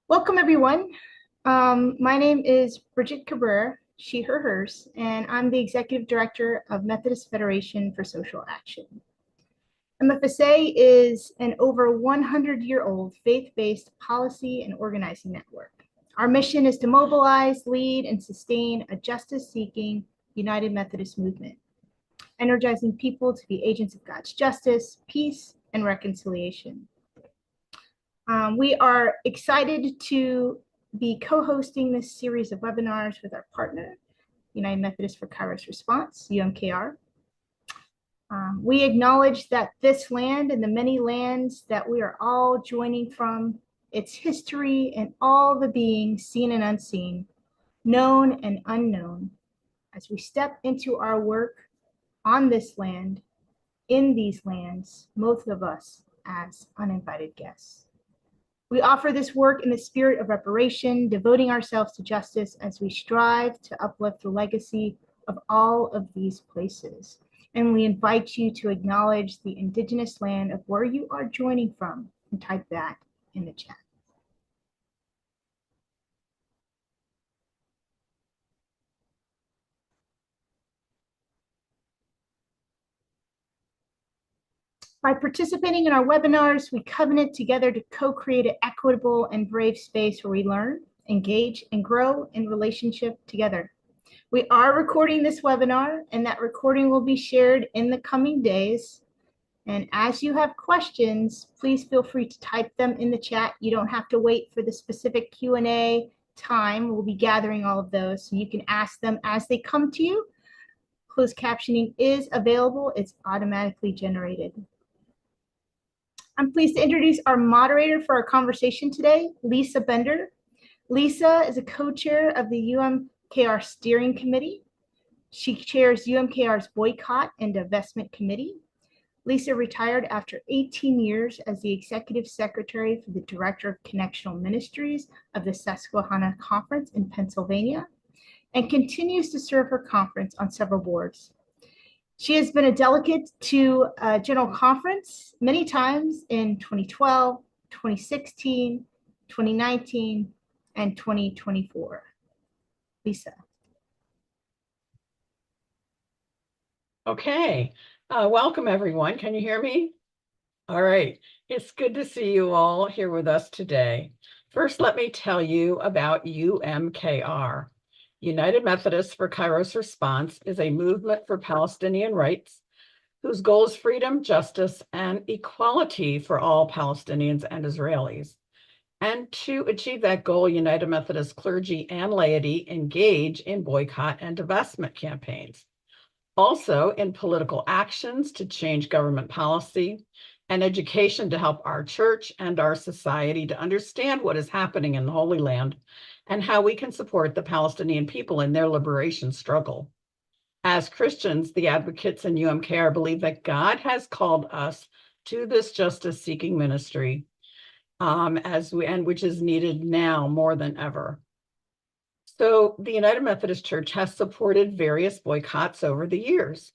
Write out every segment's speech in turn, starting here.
Welcome, everyone. My name is Bridget Cabrera, she, her, hers, and I'm the Executive Director of Methodist Federation for Social Action. MFSA is an over 100-year-old faith-based policy and organizing network. Our mission is to mobilize, lead, and sustain a justice-seeking United Methodist movement, energizing people to be agents of God's justice, peace, and reconciliation. We are excited to be co-hosting this series of webinars with our partner, United Methodist for Kairos Response, UMKR. We acknowledge that this land and the many lands that we are all joining from, its history and all the beings seen and unseen, known and unknown, as we step into our work on this land, in these lands, most of us as uninvited guests. We offer this work in the spirit of reparation, devoting ourselves to justice as we strive to uplift the legacy of all of these places. And we invite you to acknowledge the indigenous land of where you are joining from and type that in the chat. By participating in our webinars, we covenant together to co-create an equitable and brave space where we learn, engage, and grow in relationship together. We are recording this webinar, and that recording will be shared in the coming days. And as you have questions, please feel free to type them in the chat. You don't have to wait for the specific Q&A time. We'll be gathering all of those, so you can ask them as they come to you. Closed captioning is available. It's automatically generated. I'm pleased to introduce our moderator for our conversation today, Lisa Bender. Lisa is a co-chair of the UMKR Steering Committee. She chairs UMKR's Boycott and Divestment Committee. Lisa retired after 18 years as the Executive Secretary for the Director of Connectional Ministries of the Susquehanna Conference in Pennsylvania, and continues to serve her conference on several boards. She has been a delegate to a General Conference many times in 2012, 2016, 2019, and 2024. Lisa. Okay, welcome everyone. Can you hear me? All right, it's good to see you all here with us today. First, let me tell you about UMKR. United Methodist for Kairos Response is a movement for Palestinian rights whose goal is freedom, justice, and equality for all Palestinians and Israelis. And to achieve that goal, United Methodist clergy and laity engage in boycott and divestment campaigns. Also in political actions to change government policy and education to help our church and our society to understand what is happening in the Holy Land and how we can support the Palestinian people in their liberation struggle. As Christians, the advocates in UMKR believe that God has called us to this justice-seeking ministry, which is needed now more than ever. So the United Methodist Church has supported various boycotts over the years.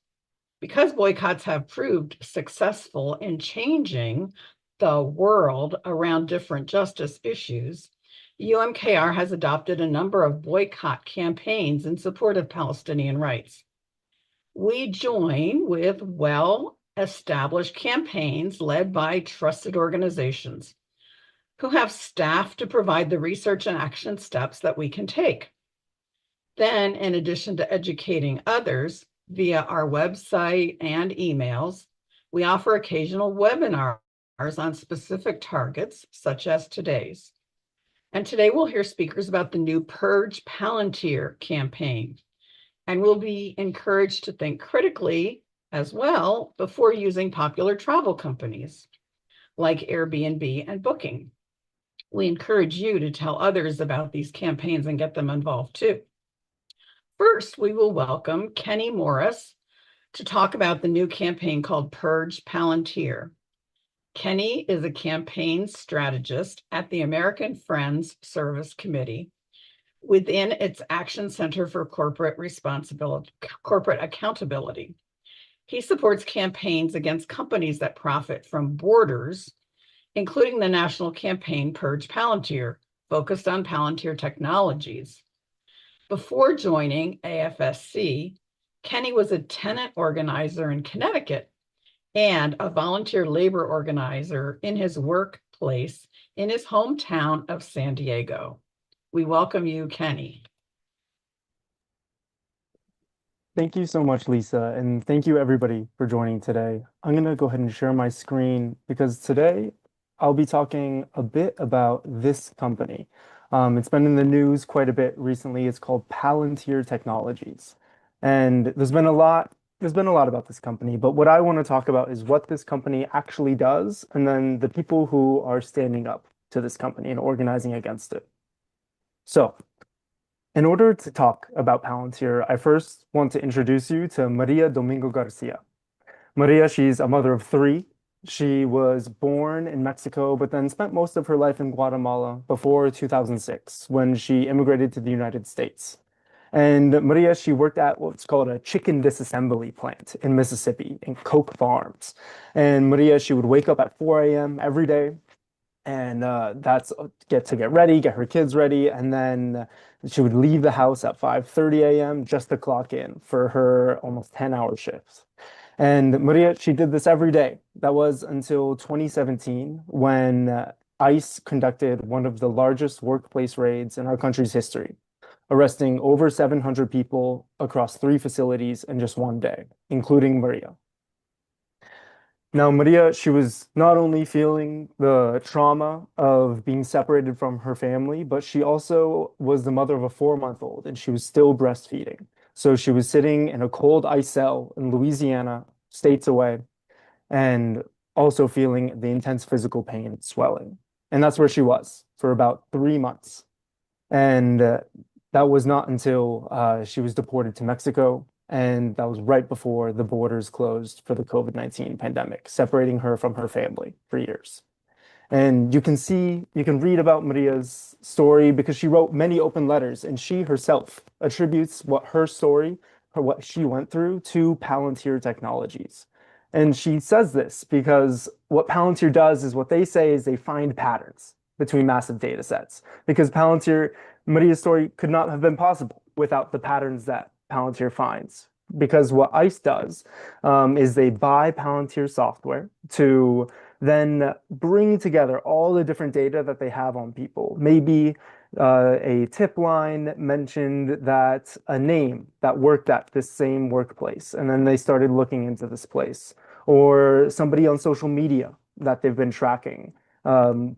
Because boycotts have proved successful in changing the world around different justice issues, UMKR has adopted a number of boycott campaigns in support of Palestinian rights. We join with well-established campaigns led by trusted organizations who have staff to provide the research and action steps that we can take. Then, in addition to educating others via our website and emails, we offer occasional webinars on specific targets, such as today's. And today we'll hear speakers about the new PURGE Palantir campaign. And we'll be encouraged to think critically as well before using popular travel companies like Airbnb and Booking. We encourage you to tell others about these campaigns and get them involved too. First, we will welcome Kenny Morris to talk about the new campaign called PURGE Palantir. Kenny is a campaign strategist at the American Friends Service Committee within its Action Center for Corporate Accountability. He supports campaigns against companies that profit from borders, including the national campaign PURGE Palantir, focused on Palantir technologies. Before joining AFSC, Kenny was a tenant organizer in Connecticut and a volunteer labor organizer in his workplace in his hometown of San Diego. We welcome you, Kenny. Thank you so much, Lisa, and thank you everybody for joining today. I'm going to go ahead and share my screen because today I'll be talking a bit about this company. It's been in the news quite a bit recently. It's called Palantir Technologies. And there's been a lot about this company, but what I want to talk about is what this company actually does and then the people who are standing up to this company and organizing against it. So, in order to talk about Palantir, I first want to introduce you to Maria Domingo Garcia. Maria, she's a mother of three. She was born in Mexico, but then spent most of her life in Guatemala before 2006, when she immigrated to the United States. And Maria, she worked at what's called a chicken disassembly plant in Mississippi, in Coke Farms. And Maria, she would wake up at 4 a.m. every day, and that's get ready, get her kids ready, and then she would leave the house at 5:30 a.m. just to clock in for her almost 10-hour shifts. And Maria, she did this every day. That was until 2017 when ICE conducted one of the largest workplace raids in our country's history, arresting over 700 people across 3 facilities in just one day, including Maria. Now, Maria, she was not only feeling the trauma of being separated from her family, but she also was the mother of a 4-month-old and she was still breastfeeding. So she was sitting in a cold ice cell in Louisiana, states away, and also feeling the intense physical pain and swelling. And that's where she was for about 3 months. And that was not until she was deported to Mexico. And that was right before the borders closed for the COVID-19 pandemic, separating her from her family for years. And you can read about Maria's story because she wrote many open letters, and she herself attributes what her story, or what she went through, to Palantir Technologies. And she says this because what Palantir does is what they say is they find patterns between massive data sets. Because Maria's story could not have been possible without the patterns that Palantir finds. Because what ICE does is they buy Palantir software to then bring together all the different data that they have on people. Maybe a tip line mentioned that a name that worked at this same workplace, and then they started looking into this place. Or somebody on social media that they've been tracking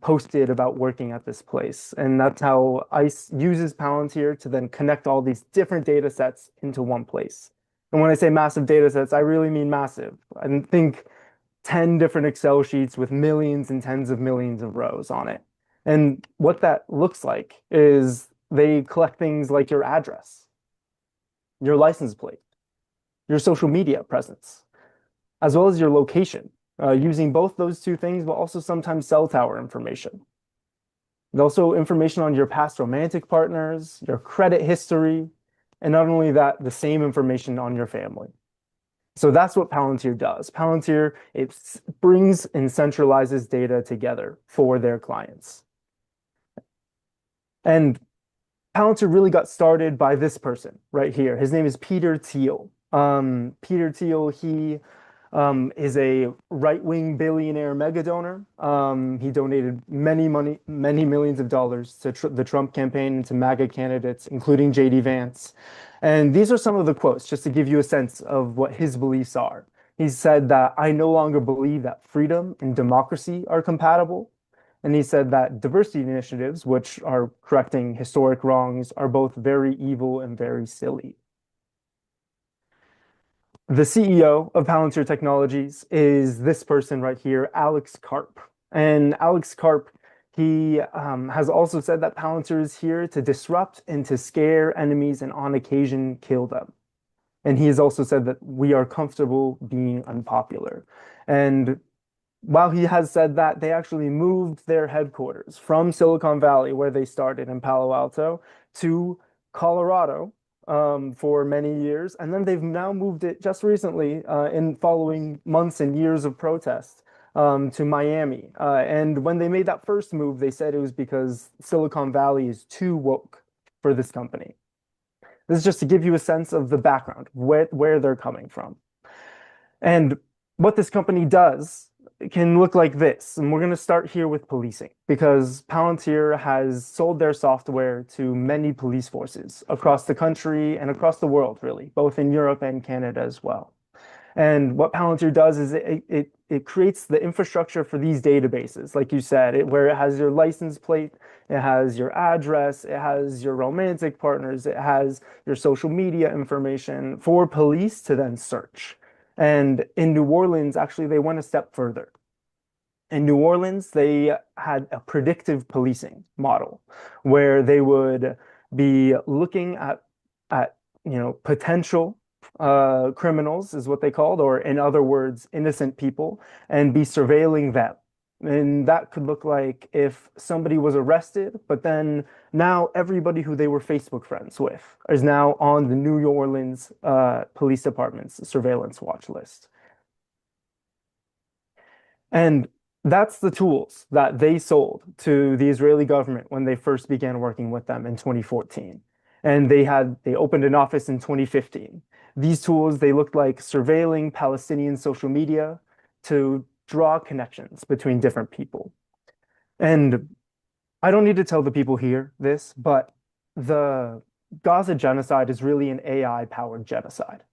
posted about working at this place. And that's how ICE uses Palantir to then connect all these different data sets into one place. And when I say massive data sets, I really mean massive. I think 10 different Excel sheets with millions and tens of millions of rows on it. And what that looks like is they collect things like your address, your license plate, your social media presence, as well as your location, using both those two things, but also sometimes cell tower information. And also information on your past romantic partners, your credit history, and not only that, the same information on your family. So that's what Palantir does. Palantir, it brings and centralizes data together for their clients. And Palantir really got started by this person right here. His name is Peter Thiel. Peter Thiel, he is a right-wing billionaire mega donor. He donated many millions of dollars to the Trump campaign and to MAGA candidates, including J.D. Vance. And these are some of the quotes, just to give you a sense of what his beliefs are. He said that I no longer believe that freedom and democracy are compatible. And he said that diversity initiatives, which are correcting historic wrongs, are both very evil and very silly. The CEO of Palantir Technologies is this person right here, Alex Karp. And Alex Karp, he has also said that Palantir is here to disrupt and to scare enemies and on occasion kill them. And he has also said that we are comfortable being unpopular. And while he has said that, they actually moved their headquarters from Silicon Valley, where they started in Palo Alto, to Colorado for many years. And then they've now moved it just recently in following months and years of protest to Miami. And when they made that first move, they said it was because Silicon Valley is too woke for this company. This is just to give you a sense of the background, where they're coming from. And what this company does can look like this. And we're going to start here with policing because Palantir has sold their software to many police forces across the country and across the world, really, both in Europe and Canada as well. And what Palantir does is it creates the infrastructure for these databases, like you said, where it has your license plate, it has your address, it has your romantic partners, it has your social media information for police to then search. And in New Orleans, actually, they went a step further. In New Orleans, they had a predictive policing model where they would be looking at potential criminals is what they called, or in other words, innocent people, and be surveilling them. And that could look like if somebody was arrested, but then now everybody who they were Facebook friends with is now on the New Orleans Police Department's surveillance watch list. And that's the tools that they sold to the Israeli government when they first began working with them in 2014. And they opened an office in 2015. These tools, they looked like surveilling Palestinian social media to draw connections between different people. And I don't need to tell the people here this, but the Gaza genocide is really an AI-powered genocide.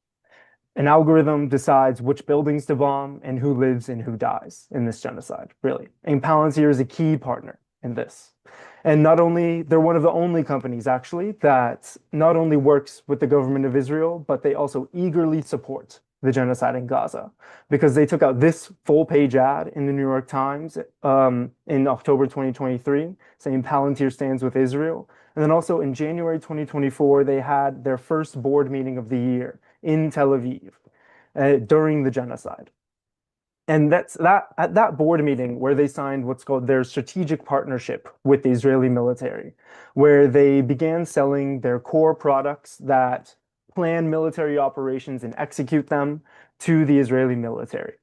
An algorithm decides which buildings to bomb and who lives and who dies in this genocide, really. And Palantir is a key partner in this. And they're one of the only companies actually that not only works with the government of Israel, but they also eagerly support the genocide in Gaza because they took out this full-page ad in the New York Times in October 2023 saying Palantir stands with Israel. And then also in January 2024, they had their first board meeting of the year in Tel Aviv during the genocide. And at that board meeting where they signed what's called their strategic partnership with the Israeli military, where they began selling their core products that plan military operations and execute them to the Israeli military.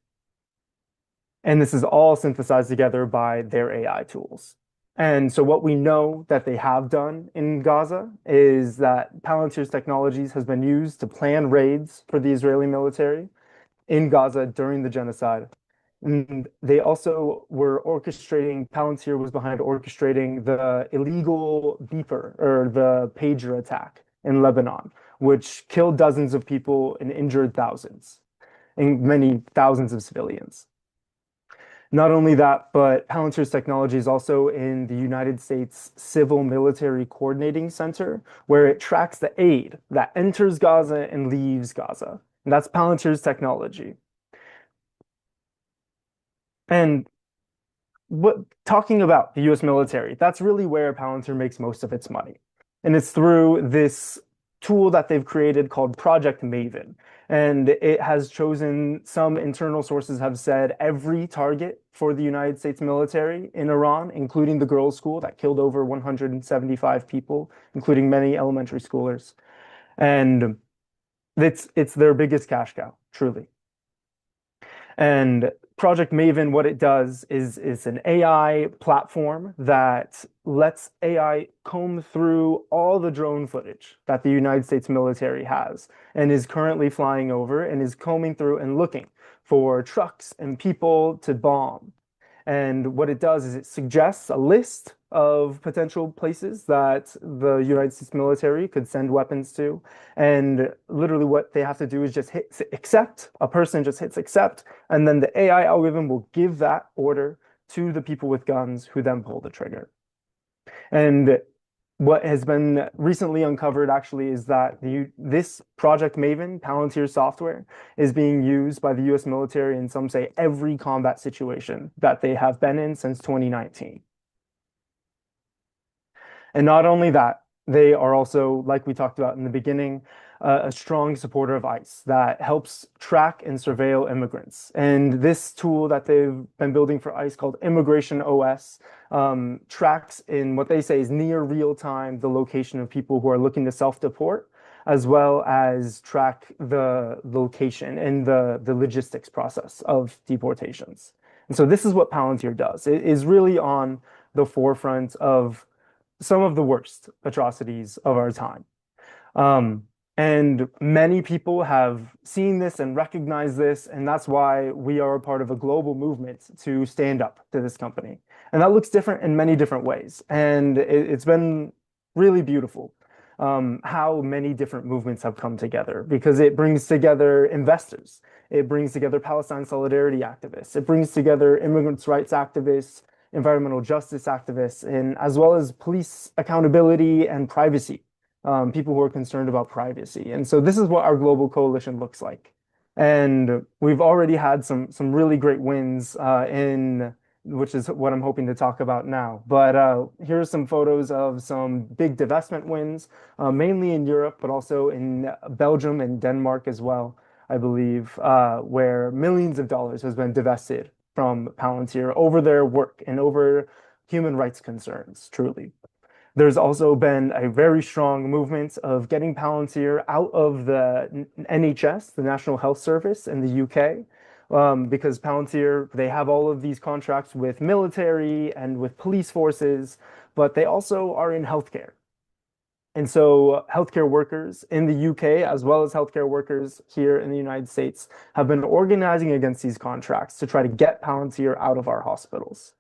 And this is all synthesized together by their AI tools. And so what we know that they have done in Gaza is that Palantir's technologies has been used to plan raids for the Israeli military in Gaza during the genocide. And they also were Palantir was behind orchestrating the illegal beeper or the pager attack in Lebanon, which killed dozens of people and injured thousands, and many thousands of civilians. Not only that, but Palantir's technology is also in the United States Civil Military Coordinating Center, where it tracks the aid that enters Gaza and leaves Gaza. And that's Palantir's technology. And talking about the US military, that's really where Palantir makes most of its money. And it's through this tool that they've created called Project Maven. And it has chosen, some internal sources have said, every target for the United States military in Iran, including the girls' school that killed over 175 people, including many elementary schoolers. And it's their biggest cash cow, truly. And Project Maven, what it does is it's an AI platform that lets AI comb through all the drone footage that the United States military has and is currently flying over and is combing through and looking for trucks and people to bomb. And what it does is it suggests a list of potential places that the United States military could send weapons to. And literally what they have to do is just hit accept. A person just hits accept, and then the AI algorithm will give that order to the people with guns who then pull the trigger. And what has been recently uncovered actually is that this Project Maven, Palantir software, is being used by the US military in some say every combat situation that they have been in since 2019. And not only that, they are also, like we talked about in the beginning, a strong supporter of ICE that helps track and surveil immigrants. And this tool that they've been building for ICE called Immigration OS tracks in what they say is near real time the location of people who are looking to self-deport, as well as track the location and the logistics process of deportations. And so this is what Palantir does. It is really on the forefront of some of the worst atrocities of our time. Um, and many people have seen this and recognized this, and that's why we are a part of a global movement to stand up to this company. And that looks different in many different ways. And it's been really beautiful how many different movements have come together because it brings together investors. It brings together Palestine solidarity activists. It brings together immigrants' rights activists, environmental justice activists, and as well as police accountability and privacy, people who are concerned about privacy. And so this is what our global coalition looks like. And we've already had some really great wins in which is what I'm hoping to talk about now. But here are some photos of some big divestment wins, mainly in Europe, but also in Belgium and Denmark as well, I believe, where millions of dollars has been divested from Palantir over their work and over human rights concerns, truly. There's also been a very strong movement of getting Palantir out of the NHS, the National Health Service in the UK, because Palantir, they have all of these contracts with military and with police forces, but they also are in healthcare. And so healthcare workers in the UK, as well as healthcare workers here in the United States, have been organizing against these contracts to try to get Palantir out of our hospitals.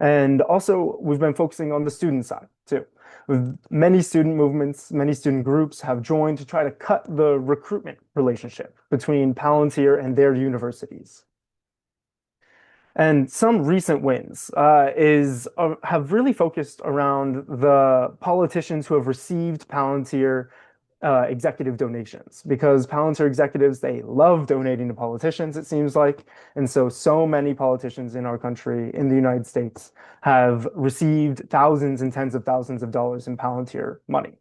And also, we've been focusing on the student side too. With many student movements, many student groups have joined to try to cut the recruitment relationship between Palantir and their universities. And some recent wins have really focused around the politicians who have received Palantir executive donations because Palantir executives, they love donating to politicians, it seems like. And so many politicians in our country, in the United States, have received thousands and tens of thousands of dollars in Palantir money.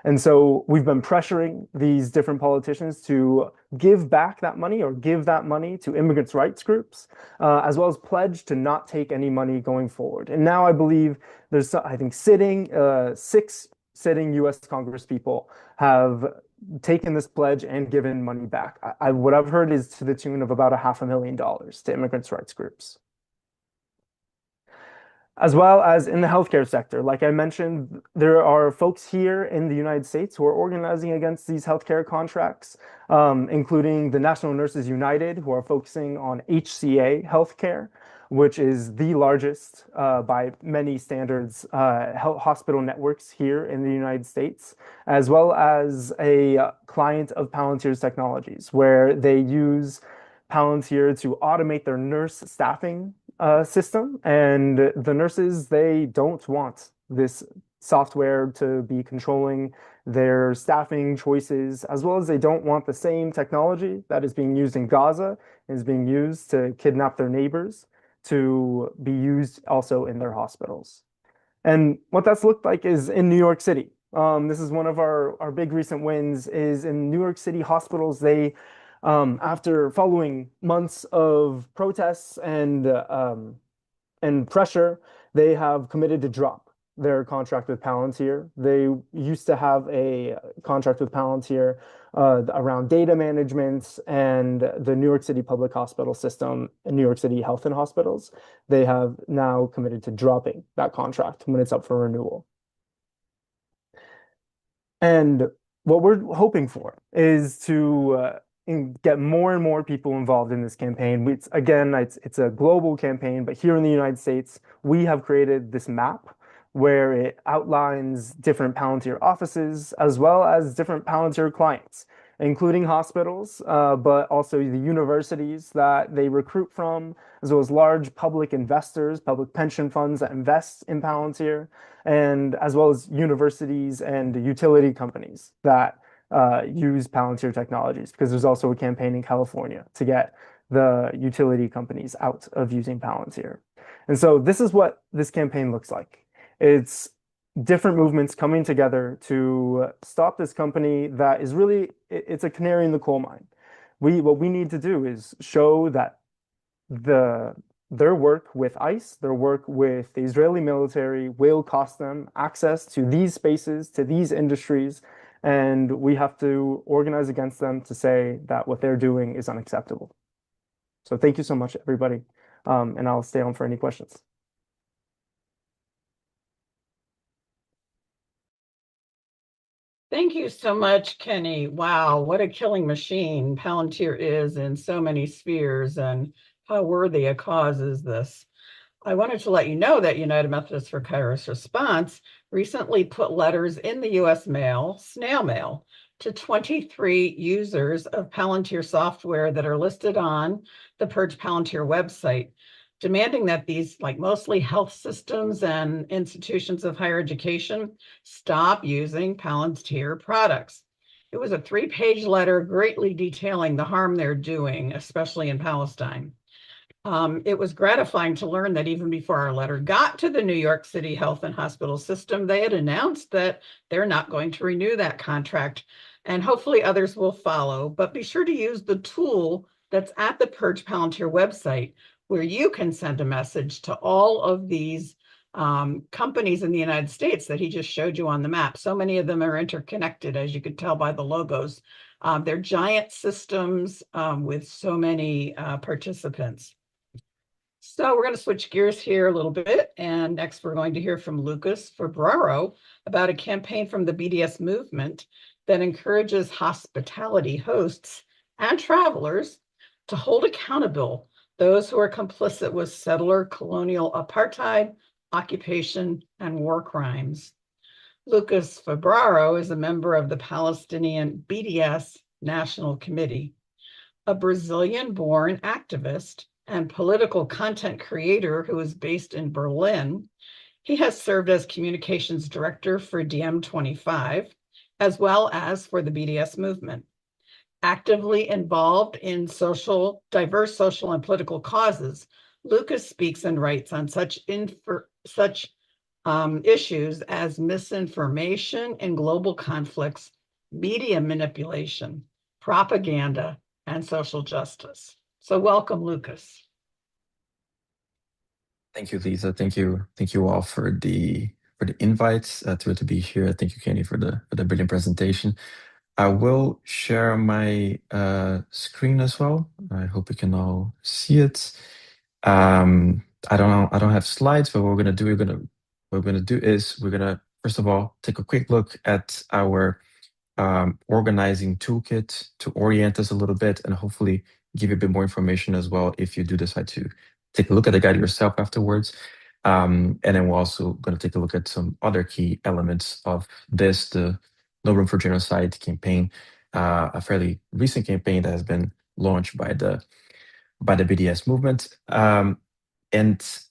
And so we've been pressuring these different politicians to give back that money or give that money to immigrants' rights groups, as well as pledge to not take any money going forward. And now I believe there's, I think, six sitting U.S. Congress people have taken this pledge and given money back. What I've heard is to the tune of about $500,000 to immigrants' rights groups. As well as in the healthcare sector. Like I mentioned, there are folks here in the United States who are organizing against these healthcare contracts, including the National Nurses United, who are focusing on HCA healthcare, which is the largest, by many standards, hospital networks here in the United States, as well as a client of Palantir's technologies, where they use Palantir to automate their nurse staffing system. And the nurses, they don't want this software to be controlling their staffing choices, as well as they don't want the same technology that is being used in Gaza and is being used to kidnap their neighbors to be used also in their hospitals. And what that's looked like is in New York City. This is one of our big recent wins is in New York City hospitals. They after following months of protests and pressure, they have committed to drop their contract with Palantir. They used to have a contract with Palantir around data management and the New York City public hospital system and New York City Health and Hospitals. They have now committed to dropping that contract when it's up for renewal. And what we're hoping for is to get more and more people involved in this campaign. It's a global campaign, but here in the United States, we have created this map where it outlines different Palantir offices as well as different Palantir clients, including hospitals, but also the universities that they recruit from, as well as large public investors, public pension funds that invest in Palantir, and as well as universities and utility companies that use Palantir technologies, because there's also a campaign in California to get the utility companies out of using Palantir. And so this is what this campaign looks like. It's different movements coming together to stop this company that is really, it's a canary in the coal mine. What we need to do is show that their work with ICE, their work with the Israeli military will cost them access to these spaces, to these industries, and we have to organize against them to say that what they're doing is unacceptable. So thank you so much, everybody. and I'll stay on for any questions. Thank you so much, Kenny. Wow, what a killing machine Palantir is in so many spheres, and how worthy a cause is this. I wanted to let you know that United Methodist for Kairos Response recently put letters in the US mail, snail mail, to 23 users of Palantir software that are listed on the PURGE Palantir website, demanding that these, like mostly health systems and institutions of higher education, stop using Palantir products. It was a 3-page letter greatly detailing the harm they're doing, especially in Palestine. It was gratifying to learn that even before our letter got to the New York City health and hospital system, they had announced that they're not going to renew that contract, and hopefully others will follow. But be sure to use the tool that's at the PURGE Palantir website, where you can send a message to all of these companies in the United States that he just showed you on the map. So many of them are interconnected, as you could tell by the logos. They're giant systems with so many participants. So we're going to switch gears here a little bit. And next, we're going to hear from Lucas Ferbraro about a campaign from the BDS movement that encourages hospitality hosts and travelers to hold accountable those who are complicit with settler colonial apartheid, occupation, and war crimes. Lucas Ferbraro is a member of the Palestinian BDS National Committee, a Brazilian-born activist and political content creator who is based in Berlin. He has served as communications director for DM25, as well as for the BDS movement. Actively involved in diverse social and political causes, Lucas speaks and writes on such issues as misinformation in global conflicts, media manipulation, propaganda, and social justice. So welcome, Lucas. Thank you, Lisa. Thank you all for the invites to be here. Thank you, Kenny, for the brilliant presentation. I will share my screen as well. I hope you can all see it. I don't have slides, but what we're gonna do is we're gonna first of all take a quick look at our organizing toolkit to orient us a little bit and hopefully give you a bit more information as well if you do decide to take a look at the guide yourself afterwards. And then we're also going to take a look at some other key elements of this, the No Room for Genocide campaign, a fairly recent campaign that has been launched by the BDS movement. And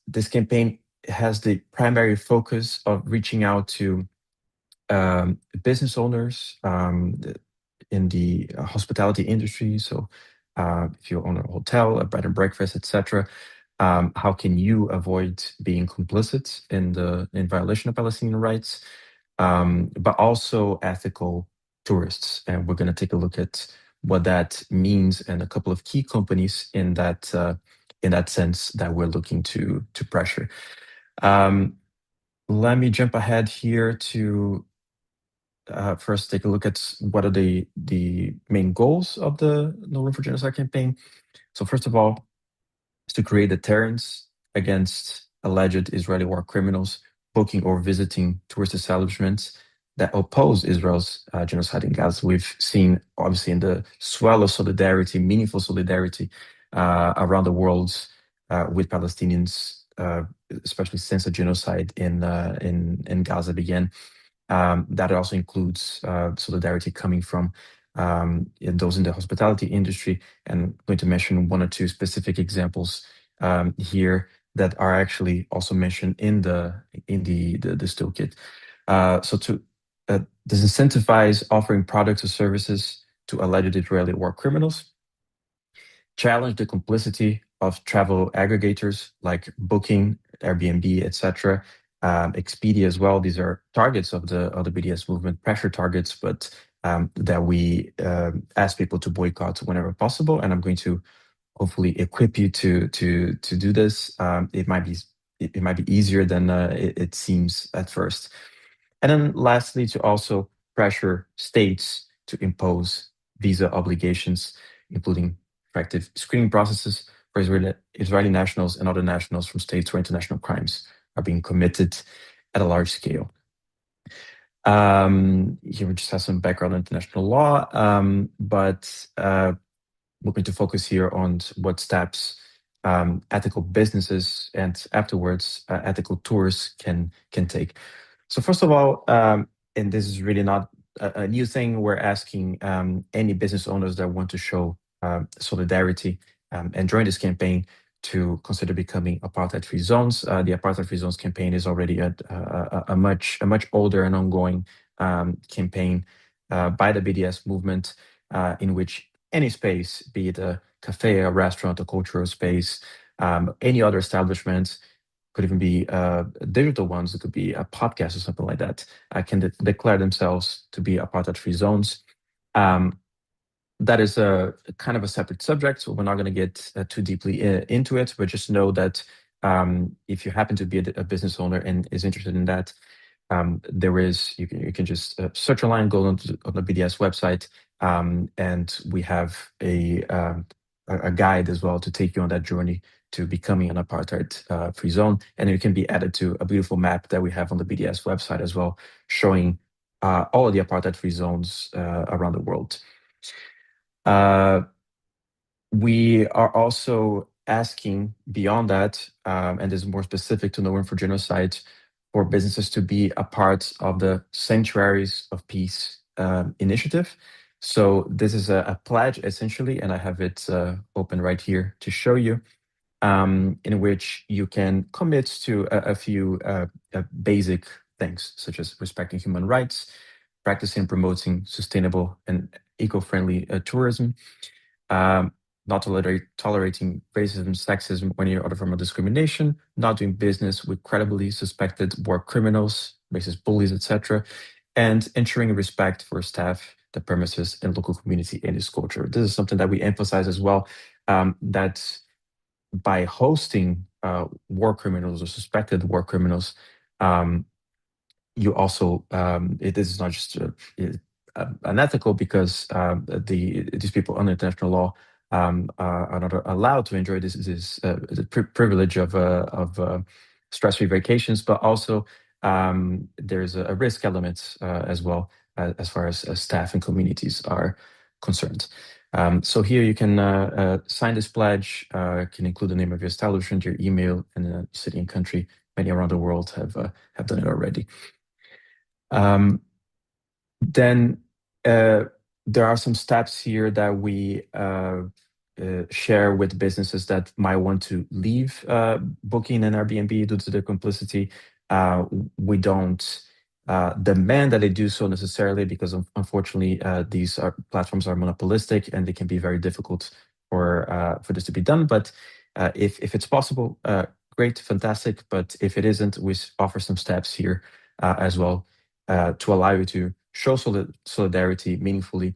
this campaign has the primary focus of reaching out to business owners in the hospitality industry. So if you own a hotel, a bed and breakfast, etc., how can you avoid being complicit in violation of Palestinian rights, but also ethical tourists? And we're going to take a look at what that means and a couple of key companies in that sense that we're looking to pressure. Let me jump ahead here to first take a look at what are the main goals of the No Room for Genocide campaign. So first of all, is to create deterrence against alleged Israeli war criminals booking or visiting tourist establishments that oppose Israel's genocide in Gaza. We've seen, obviously, in the swell of solidarity, meaningful solidarity around the world with Palestinians, especially since the genocide in Gaza began. That also includes solidarity coming from those in the hospitality industry. And I'm going to mention one or two specific examples here that are actually also mentioned in this toolkit. So to disincentivize offering products or services to alleged Israeli war criminals, challenge the complicity of travel aggregators like Booking, Airbnb, etc., Expedia as well. These are targets of the BDS movement, pressure targets, but that we ask people to boycott whenever possible. And I'm going to hopefully equip you to do this. It might be easier than it seems at first. And then lastly, to also pressure states to impose visa obligations, including effective screening processes for Israeli nationals and other nationals from states where international crimes are being committed at a large scale. Here we just have some background on international law, but looking to focus here on what steps ethical businesses and afterwards ethical tours can take. So first of all, and this is really not a new thing, we're asking any business owners that want to show solidarity and join this campaign to consider becoming apartheid-free zones. The apartheid-free zones campaign is already a much older and ongoing campaign by the BDS movement, in which any space, be it a cafe, a restaurant, a cultural space, any other establishment, could even be digital ones, it could be a podcast or something like that, can declare themselves to be apartheid-free zones. That is a kind of a separate subject, so we're not going to get too deeply into it, but just know that if you happen to be a business owner and is interested in that, there is, you can just search online, go on the BDS website, and we have a guide as well to take you on that journey to becoming an apartheid free zone. And it can be added to a beautiful map that we have on the BDS website as well, showing all of the apartheid free zones around the world. We are also asking beyond that, and this is more specific to No Room for Genocide, for businesses to be a part of the Sanctuaries of Peace initiative. So this is a pledge essentially, and I have it open right here to show you, in which you can commit to a few basic things, such as respecting human rights, practicing and promoting sustainable and eco-friendly tourism, not tolerating racism, sexism, or any other form of discrimination, not doing business with credibly suspected war criminals, racist bullies, etc., and ensuring respect for staff, the premises, and local community and its culture. This is something that we emphasize as well, that by hosting war criminals or suspected war criminals, you also, it is not just unethical, because these people under international law are not allowed to enjoy this privilege of stress-free vacations, but also there's a risk element as well, as far as staff and communities are concerned. So here you can sign this pledge, can include the name of your establishment, your email, and the city and country. Many around the world have done it already. Then there are some steps here that we share with businesses that might want to leave Booking and Airbnb due to their complicity. We don't demand that they do so necessarily, because unfortunately these platforms are monopolistic and they can be very difficult for this to be done. But if it's possible, great, fantastic. But if it isn't, we offer some steps here as well to allow you to show solidarity meaningfully,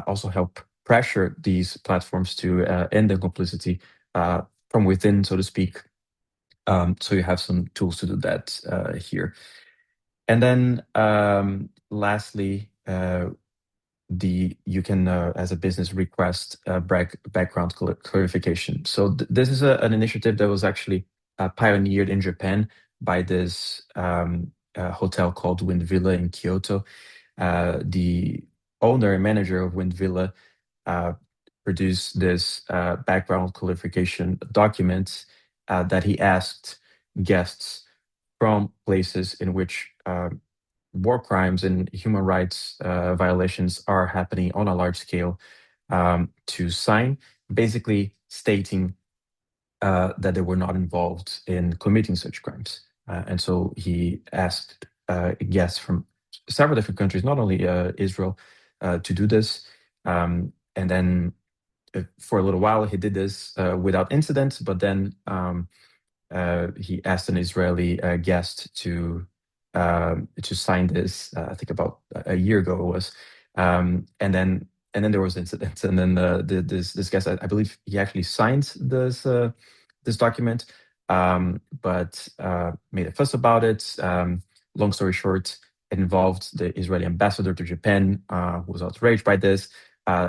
also help pressure these platforms to end their complicity from within, so to speak. So you have some tools to do that here. And then lastly, you can, as a business, request background clarification. So this is an initiative that was actually pioneered in Japan by this hotel called Wind Villa in Kyoto. The owner and manager of Wind Villa produced this background clarification document that he asked guests from places in which war crimes and human rights violations are happening on a large scale to sign, basically stating that they were not involved in committing such crimes. And so he asked guests from several different countries, not only Israel, to do this. And then for a little while, he did this without incident, but then he asked an Israeli guest to sign this. I think about a year ago it was, and then there was incidents, and then this guest, I believe, he actually signed this document, but made a fuss about it. Long story short, it involved the Israeli ambassador to Japan, who was outraged by this.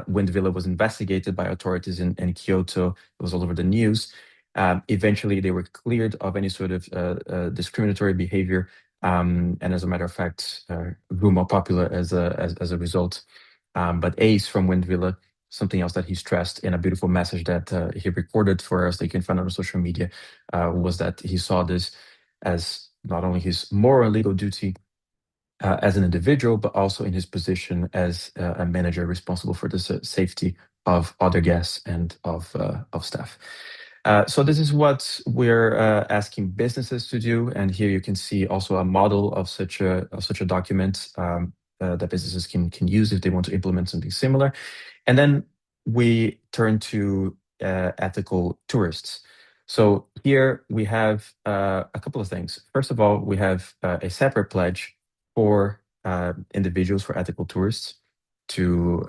Wind Villa was investigated by authorities in Kyoto. It was all over the news. Eventually, they were cleared of any sort of discriminatory behavior, and as a matter of fact, grew more popular as a result. But Ace from Wind Villa, something else that he stressed in a beautiful message that he recorded for us, that you can find on social media, was that he saw this as not only his moral and legal duty as an individual, but also in his position as a manager responsible for the safety of other guests and of staff. So this is what we're asking businesses to do, and here you can see also a model of such a document that businesses can use if they want to implement something similar. And then we turn to ethical tourists. So here we have a couple of things. First of all, we have a separate pledge for individuals, for ethical tourists, to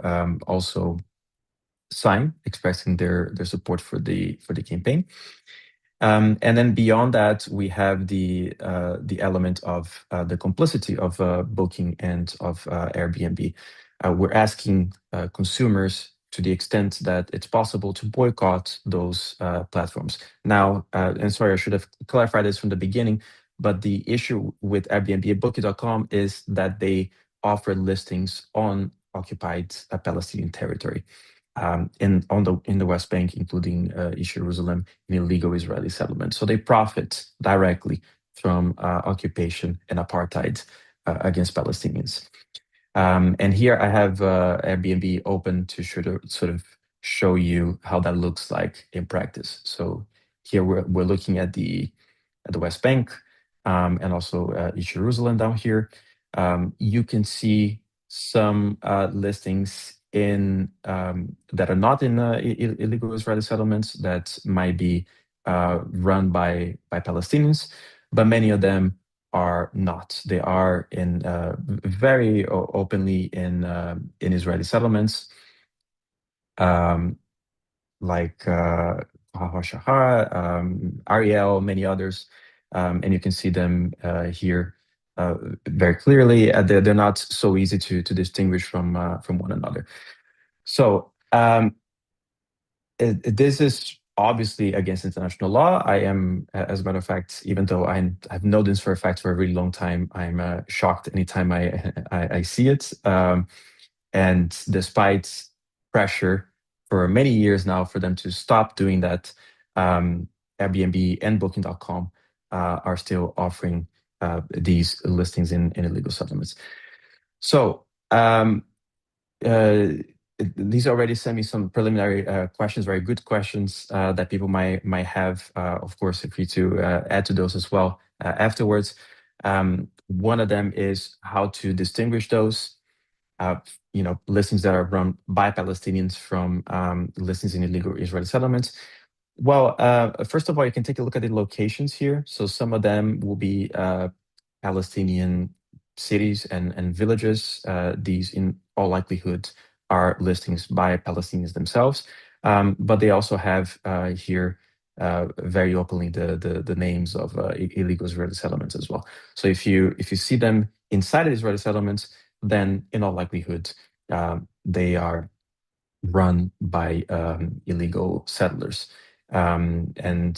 also sign, expressing their support for the campaign. And then beyond that, we have the element of the complicity of Booking and of Airbnb. We're asking consumers, to the extent that it's possible, to boycott those platforms. Now, and sorry, I should have clarified this from the beginning, but the issue with Airbnb and Booking.com is that they offer listings on occupied Palestinian territory. In the West Bank, including East Jerusalem, in illegal Israeli settlements. So they profit directly from occupation and apartheid against Palestinians. And here I have Airbnb open to sort of show you how that looks like in practice. So here we're looking at the West Bank and also East Jerusalem down here. You can see some listings in that are not in illegal Israeli settlements that might be run by Palestinians, but many of them are not. They are in very openly in Israeli settlements, like Shahar, Ariel, many others, and you can see them here very clearly. They're not so easy to distinguish from one another. So this is obviously against international law. I am, as a matter of fact, even though I've known this for a fact for a really long time, I'm shocked anytime I see it. And despite pressure for many years now for them to stop doing that, Airbnb and Booking.com are still offering these listings in illegal settlements. So these already sent me some preliminary questions, very good questions that people might have. Of course, feel free to add to those as well afterwards. One of them is how to distinguish those listings that are run by Palestinians from listings in illegal Israeli settlements. Well, first of all, you can take a look at the locations here. So some of them will be Palestinian cities and villages. These, in all likelihood, are listings by Palestinians themselves, but they also have here very openly the names of illegal Israeli settlements as well. So if you see them inside the Israeli settlements, then in all likelihood they are run by illegal settlers, and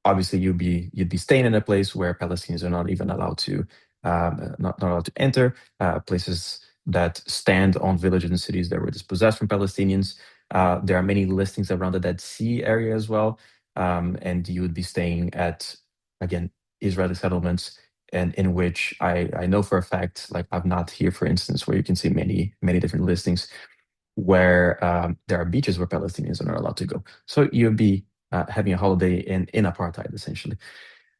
obviously you'd be staying in a place where Palestinians are not even allowed to not allowed to enter, places that stand on villages and cities that were dispossessed from Palestinians. There are many listings around the Dead Sea area as well, and you would be staying at, again, Israeli settlements, and in which I know for a fact, like Not here, for instance, where you can see many different listings where there are beaches where Palestinians are not allowed to go. So you'd be having a holiday in apartheid, essentially.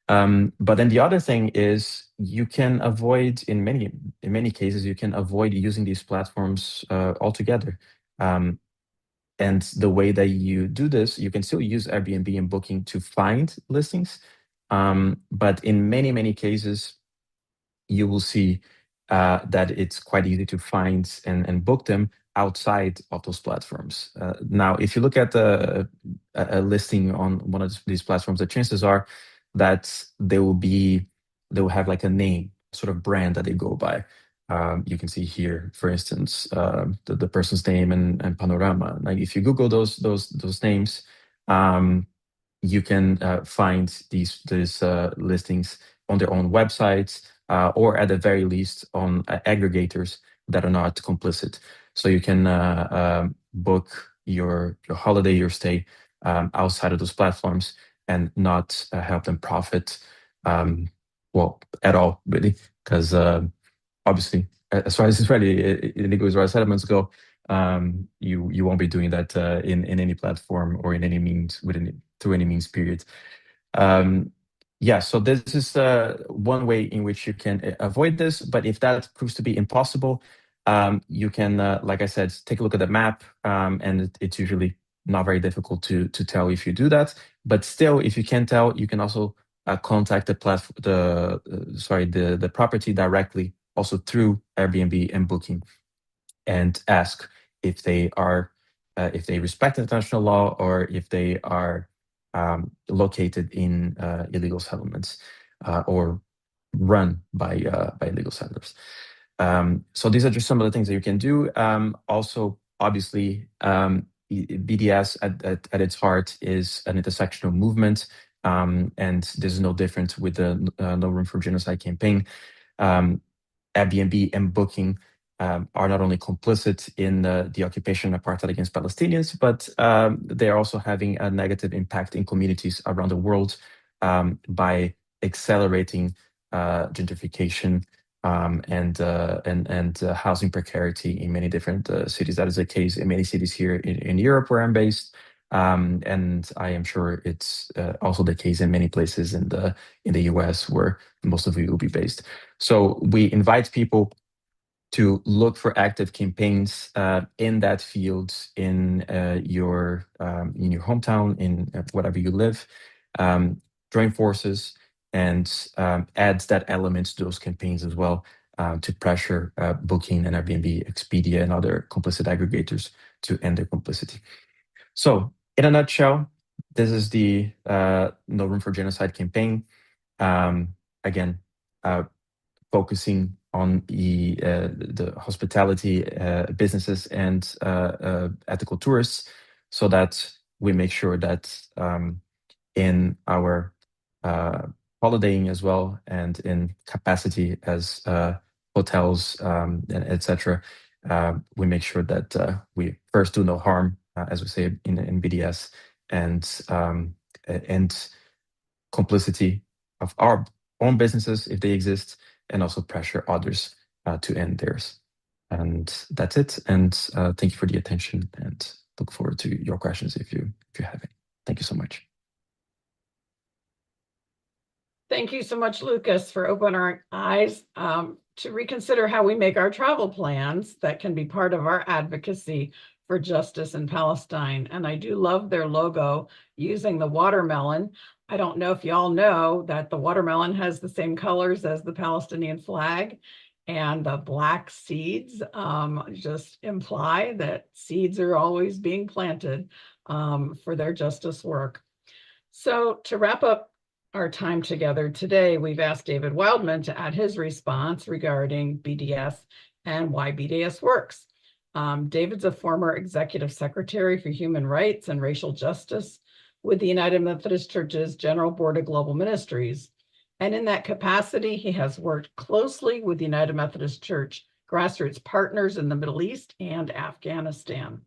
But then the other thing is you can avoid, in many cases, you can avoid using these platforms altogether. And the way that you do this, you can still use Airbnb and Booking to find listings. But in many cases, you will see that it's quite easy to find and book them outside of those platforms. Now, if you look at a listing on one of these platforms, the chances are that they will have like a name, sort of brand that they go by. You can see here, for instance, the person's name and panorama. Like if you Google those names, you can find these listings on their own websites, or at the very least on aggregators that are not complicit. So you can book your holiday, your stay outside of those platforms and not help them profit, well, at all, really, because obviously, as far as Israeli illegal Israeli settlements go, you won't be doing that in any platform or in any means through any means period. Um, yeah, so this is one way in which you can avoid this. But if that proves to be impossible, you can, like I said, take a look at the map, and it's usually not very difficult to tell if you do that. But still, if you can't tell, you can also contact the the property directly, also through Airbnb and Booking, and ask if they are if they respect international law or if they are located in illegal settlements or run by illegal settlers. So these are just some of the things that you can do. Also, obviously, BDS at its heart is an intersectional movement, and this is no different with the No Room for Genocide campaign. Airbnb and Booking are not only complicit in the occupation and apartheid against Palestinians, but they're also having a negative impact in communities around the world by accelerating gentrification and housing precarity in many different cities. That is the case in many cities here in Europe, where I'm based, and I am sure it's also the case in many places in the US, where most of you will be based. So we invite people to look for active campaigns in that field in your hometown, in whatever you live. Join forces and add that element to those campaigns as well, to pressure Booking and Airbnb, Expedia, and other complicit aggregators to end their complicity. So, in a nutshell, this is the No Room for Genocide campaign. Again, focusing on the hospitality businesses and ethical tourists, so that we make sure that in our holidaying as well, and in capacity as hotels, and etc., we make sure that we first do no harm, as we say in BDS, and complicity of our own businesses if they exist, and also pressure others to end theirs. And that's it. And thank you for the attention, and look forward to your questions if you have any. Thank you so much. Thank you so much, Lucas, for opening our eyes to reconsider how we make our travel plans that can be part of our advocacy for justice in Palestine. And I do love their logo using the watermelon. I don't know if y'all know that the watermelon has the same colors as the Palestinian flag, and the black seeds just imply that seeds are always being planted for their justice work. So to wrap up our time together today, we've asked David Wildman to add his response regarding BDS and why BDS works. David's a former executive secretary for human rights and racial justice with the United Methodist Church's General Board of Global Ministries. And in that capacity, he has worked closely with the United Methodist Church grassroots partners in the Middle East and Afghanistan.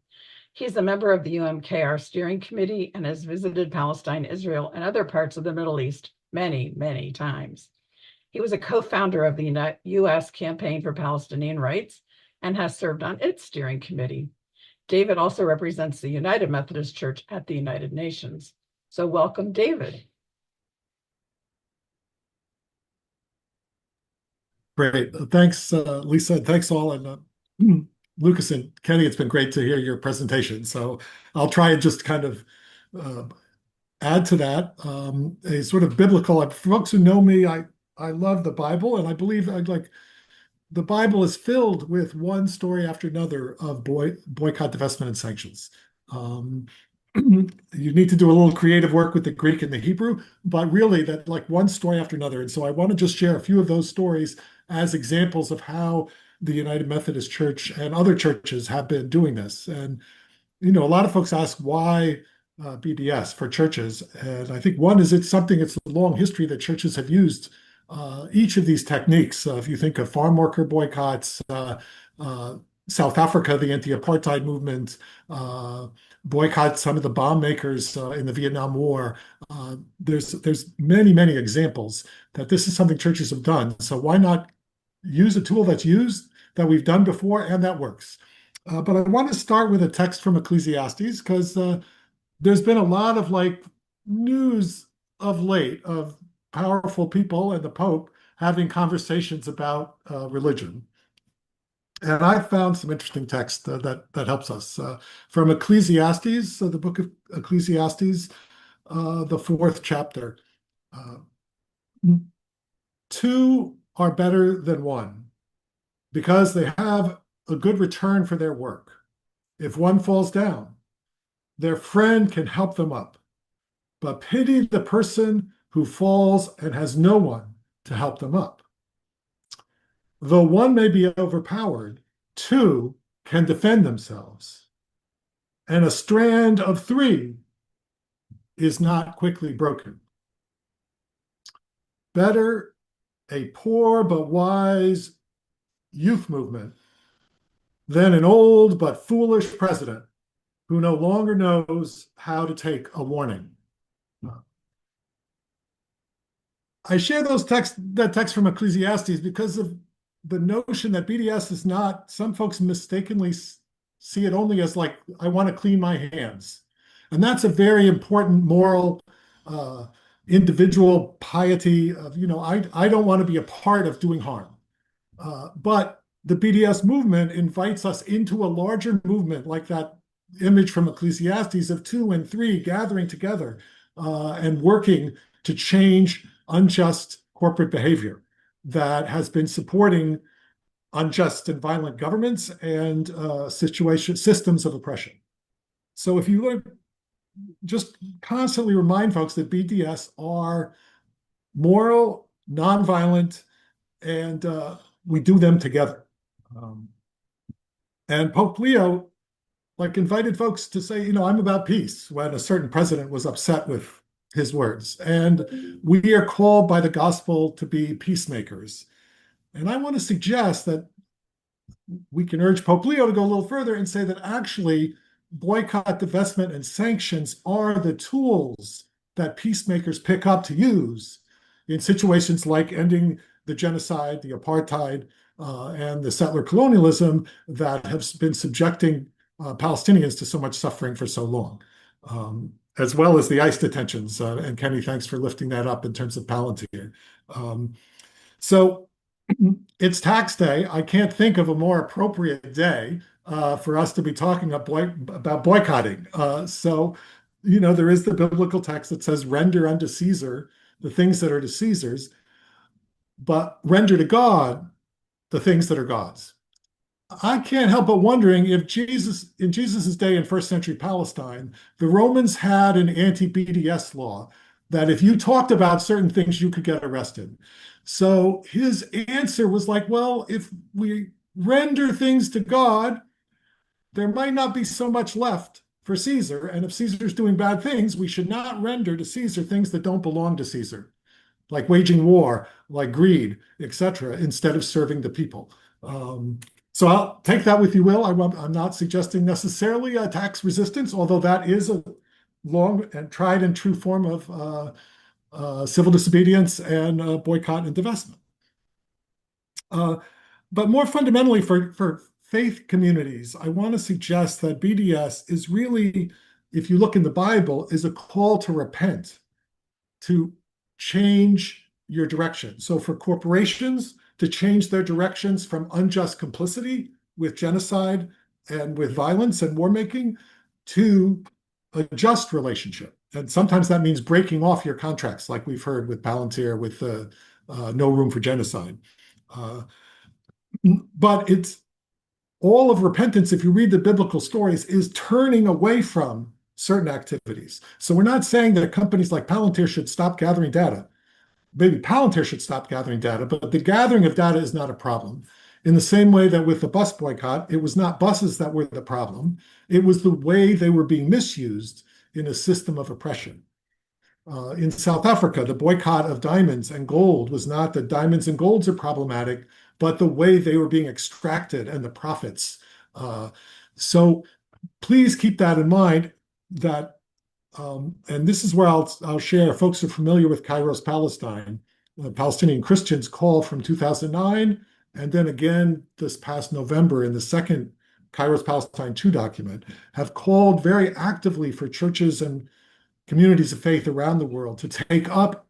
He's a member of the UMKR steering committee and has visited Palestine, Israel, and other parts of the Middle East many, many times. He was a co-founder of the U.S. Campaign for Palestinian Rights and has served on its steering committee. David also represents the United Methodist Church at the United Nations. So welcome, David. Great. Thanks, Lisa. Thanks all. And Lucas and Kenny, it's been great to hear your presentation. So I'll try and just kind of add to that a sort of biblical. Folks who know me, I love the Bible, and I believe the Bible is filled with one story after another of boycott, divestment, and sanctions. You need to do a little creative work with the Greek and the Hebrew, but really that like one story after another. And so I want to just share a few of those stories as examples of how the United Methodist Church and other churches have been doing this. And, a lot of folks ask why BDS for churches. And I think one is it's a long history that churches have used each of these techniques. If you think of farm worker boycotts, South Africa, the anti-apartheid movement, boycott some of the bomb makers in the Vietnam War. There's many examples that this is something churches have done. So why not use a tool that's used, that we've done before, and that works? But I want to start with a text from Ecclesiastes because there's been a lot of news of late of powerful people and the Pope having conversations about religion. And I found some interesting text that helps us from Ecclesiastes, the book of Ecclesiastes, the 4th chapter. Two are better than one because they have a good return for their work. If one falls down, their friend can help them up. But pity the person who falls and has no one to help them up. Though one may be overpowered, two can defend themselves. And a strand of three is not quickly broken. Better a poor but wise youth movement than an old but foolish president who no longer knows how to take a warning. I share that text from Ecclesiastes because of the notion that BDS is not, some folks mistakenly see it only as I want to clean my hands. And that's a very important moral, individual piety of, I don't want to be a part of doing harm. But the BDS movement invites us into a larger movement, like that image from Ecclesiastes of 2 and 3 gathering together and working to change unjust corporate behavior that has been supporting unjust and violent governments and systems of oppression. So if you look, just constantly remind folks that BDS are moral, nonviolent, and we do them together. And Pope Leo invited folks to say, I'm about peace when a certain president was upset with his words. And we are called by the gospel to be peacemakers. And I want to suggest that we can urge Pope Leo to go a little further and say that actually boycott, divestment, and sanctions are the tools that peacemakers pick up to use in situations like ending the genocide, the apartheid, and the settler colonialism that have been subjecting Palestinians to so much suffering for so long. As well as the ICE detentions. And Kenny, thanks for lifting that up in terms of Palantir. So it's tax day. I can't think of a more appropriate day for us to be talking about boycotting. So, there is the biblical text that says, render unto Caesar the things that are to Caesar's, but render to God the things that are God's. I can't help but wondering if in Jesus's day in first century Palestine, the Romans had an anti-BDS law that if you talked about certain things, you could get arrested. So his answer was well, if we render things to God, there might not be so much left for Caesar. And if Caesar's doing bad things, we should not render to Caesar things that don't belong to Caesar, like waging war, like greed, etc., instead of serving the people. So I'll take that with you, Will. I'm not suggesting necessarily a tax resistance, although that is a long and tried and true form of civil disobedience and boycott and divestment. But more fundamentally for faith communities, I want to suggest that BDS is really, if you look in the Bible, is a call to repent, to change your direction. So for corporations, to change their directions from unjust complicity with genocide and with violence and war making to a just relationship. And sometimes that means breaking off your contracts, like we've heard with Palantir, with no room for genocide. But it's all of repentance, if you read the biblical stories, is turning away from certain activities. So we're not saying that companies like Palantir should stop gathering data. Maybe Palantir should stop gathering data, but the gathering of data is not a problem. In the same way that with the bus boycott, it was not buses that were the problem. It was the way they were being misused in a system of oppression. In South Africa, the boycott of diamonds and gold was not that diamonds and golds are problematic, but the way they were being extracted and the profits. So please keep that in mind that, and this is where I'll share, folks are familiar with Kairos Palestine. Palestinian Christians called from 2009, and then again this past November in the second Kairos Palestine 2 document, have called very actively for churches and communities of faith around the world to take up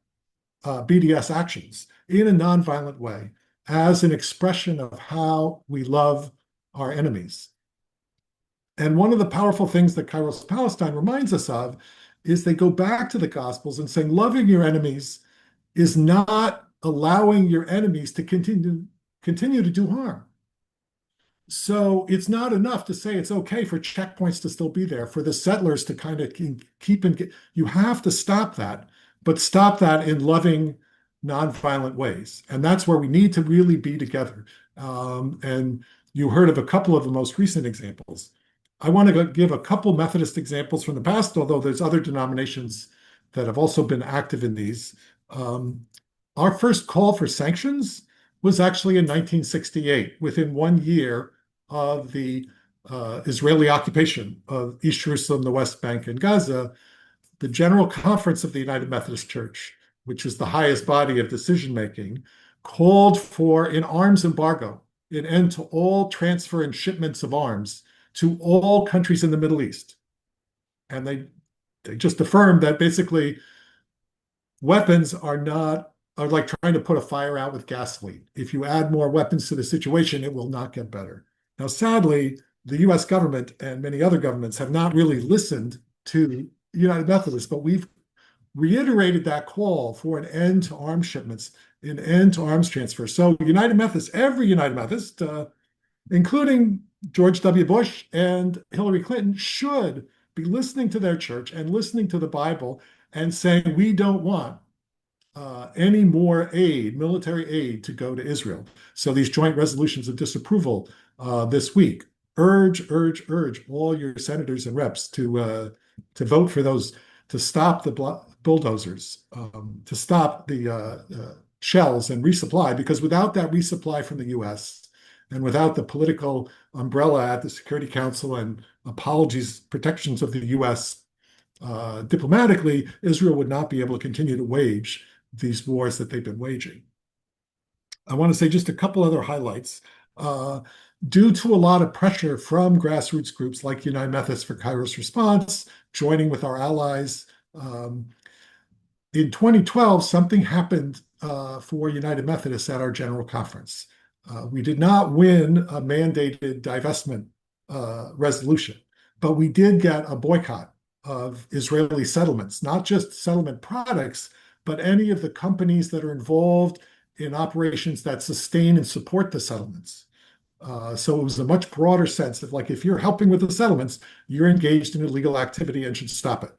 BDS actions in a nonviolent way as an expression of how we love our enemies. And one of the powerful things that Kairos Palestine reminds us of is they go back to the Gospels and saying loving your enemies is not allowing your enemies to continue to do harm. So it's not enough to say it's okay for checkpoints to still be there, for the settlers to kind of keep and you have to stop that, but stop that in loving, nonviolent ways. And that's where we need to really be together. And you heard of a couple of the most recent examples. I want to give a couple Methodist examples from the past, although there's other denominations that have also been active in these. Our first call for sanctions was actually in 1968, within 1 year of the Israeli occupation of East Jerusalem, the West Bank, and Gaza. The General Conference of the United Methodist Church, which is the highest body of decision-making, called for an arms embargo, an end to all transfer and shipments of arms to all countries in the Middle East. And they just affirmed that basically weapons are like trying to put a fire out with gasoline. If you add more weapons to the situation, it will not get better. Now, sadly, the US government and many other governments have not really listened to United Methodists, but we've reiterated that call for an end to arms shipments, an end to arms transfer. So United Methodists, every United Methodist, including George W. Bush and Hillary Clinton, should be listening to their church and listening to the Bible and saying, we don't want any more aid, military aid, to go to Israel. So these joint resolutions of disapproval this week urge all your senators and reps to vote for those, to stop the bulldozers, to stop the shells and resupply, because without that resupply from the US and without the political umbrella at the Security Council and apologies, protections of the US diplomatically, Israel would not be able to continue to wage these wars that they've been waging. I want to say just a couple other highlights. Due to a lot of pressure from grassroots groups like United Methodists for Kairos Response, joining with our allies, in 2012, something happened for United Methodists at our General Conference. We did not win a mandated divestment resolution, but we did get a boycott of Israeli settlements, not just settlement products, but any of the companies that are involved in operations that sustain and support the settlements. So it was a much broader sense of like, if you're helping with the settlements, you're engaged in illegal activity and should stop it.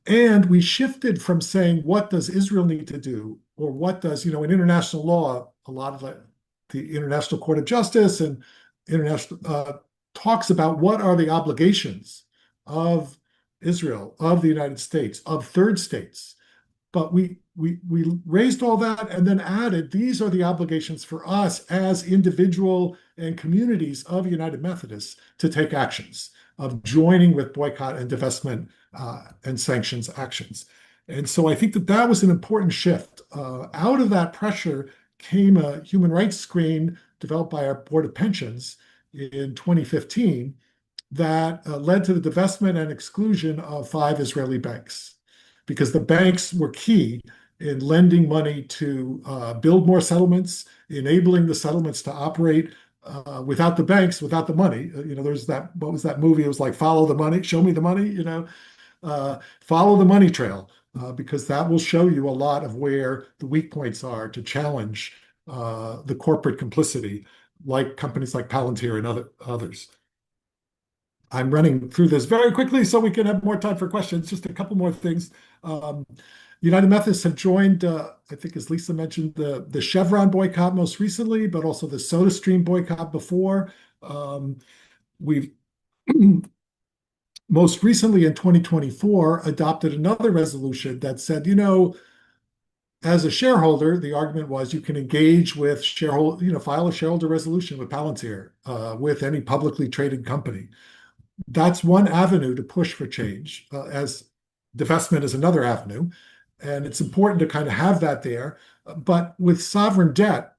And we shifted from saying, what does Israel need to do? Or what does, in international law, a lot of the International Court of Justice and international talks about what are the obligations of Israel, of the United States, of third states. But we raised all that and then added, these are the obligations for us as individual and communities of United Methodists to take actions of joining with boycott and divestment and sanctions actions. And so I think that was an important shift. Out of that pressure came a human rights screen developed by our Board of Pensions in 2015 that led to the divestment and exclusion of 5 Israeli banks, because the banks were key in lending money to build more settlements, enabling the settlements to operate. Without the banks, without the money, there's that, what was that movie? It was like, follow the money, show me the money, follow the money trail, because that will show you a lot of where the weak points are to challenge the corporate complicity, like companies like Palantir and others. I'm running through this very quickly so we can have more time for questions. Just a couple more things. United Methodists have joined, I think, as Lisa mentioned, the Chevron boycott most recently, but also the SodaStream boycott before. We've most recently in 2024 adopted another resolution that said, as a shareholder, the argument was you can engage with shareholder, file a shareholder resolution with Palantir, with any publicly traded company. That's one avenue to push for change, as divestment is another avenue. And it's important to kind of have that there. But with sovereign debt,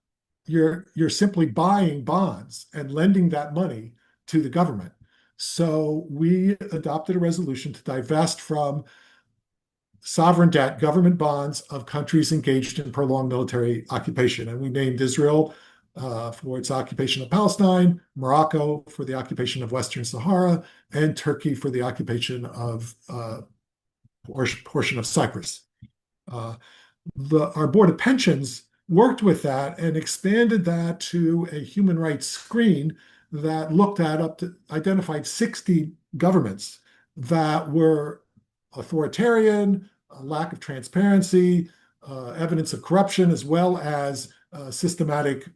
you're simply buying bonds and lending that money to the government. So we adopted a resolution to divest from sovereign debt, government bonds of countries engaged in prolonged military occupation. And we named Israel for its occupation of Palestine, Morocco for the occupation of Western Sahara, and Turkey for the occupation of portion of Cyprus. Our Board of Pensions worked with that and expanded that to a human rights screen that identified 60 governments that were authoritarian, a lack of transparency, evidence of corruption, as well as systematic